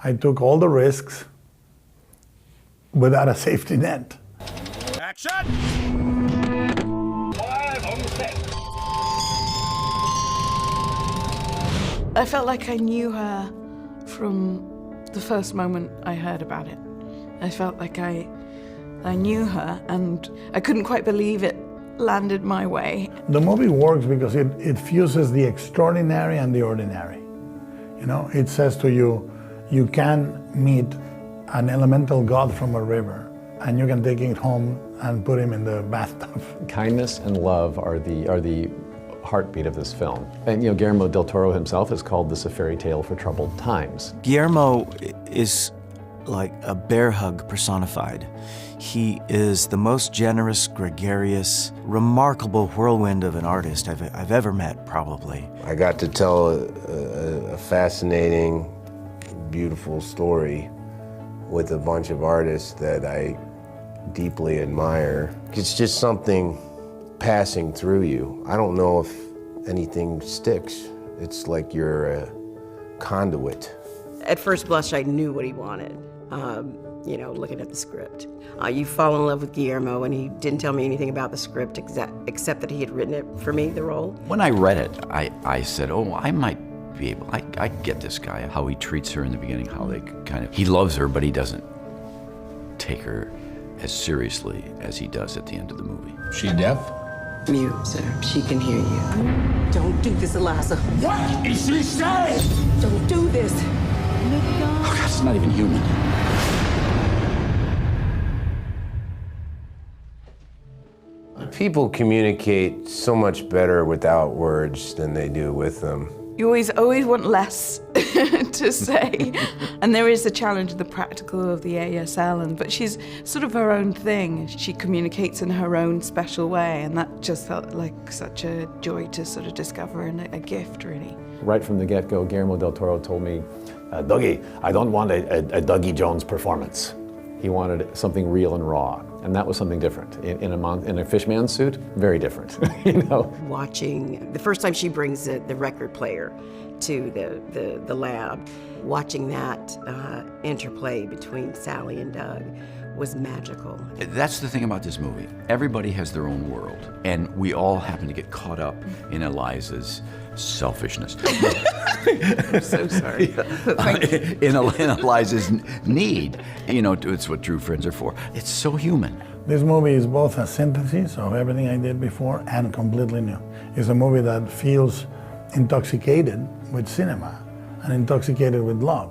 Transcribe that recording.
I took all the risks without a safety net. Action! 5 on the set. I felt like I knew her from the first moment I heard about it. I felt like I knew her, and I couldn't quite believe it landed my way. The movie works because it fuses the extraordinary and the ordinary. You know, it says to you, you can meet an elemental god from a river, and you can take it home and put him in the bathtub. Kindness and love are the heartbeat of this film. And Guillermo del Toro himself has called this a fairy tale for troubled times. Guillermo is like a bear hug personified. He is the most generous, gregarious, remarkable whirlwind of an artist I've ever met, probably. I got to tell a fascinating, beautiful story with a bunch of artists that I deeply admire. It's just something passing through you. I don't know if anything sticks. It's like you're a conduit. At first blush, I knew what he wanted, looking at the script. You fall in love with Guillermo, and he didn't tell me anything about the script except that he had written it for me, the role. When I read it, I said, oh, I might be able, I get this guy, how he treats her in the beginning, how they he loves her, but he doesn't take her as seriously as he does at the end of the movie. She deaf? Mute, sir. She can hear you. Don't do this, Eliza. What is she saying? Don't do this. Oh, God, it's not even human. People communicate so much better without words than they do with them. You always want less to say. And there is the challenge of the practical of the ASL, but she's sort of her own thing. She communicates in her own special way, and that just felt like such a joy to sort of discover and a gift, really. Right from the get-go, Guillermo del Toro told me, Dougie, I don't want a Dougie Jones performance. He wanted something real and raw, and that was something different. In a fishman suit, very different, Watching, the first time she brings the record player to the lab, watching that interplay between Sally and Doug was magical. That's the thing about this movie. Everybody has their own world, and we all happen to get caught up in Eliza's selfishness. I'm so sorry. in Eliza's need. It's what true friends are for. It's so human. This movie is both a synthesis of everything I did before and completely new. It's a movie that feels intoxicated with cinema and intoxicated with love.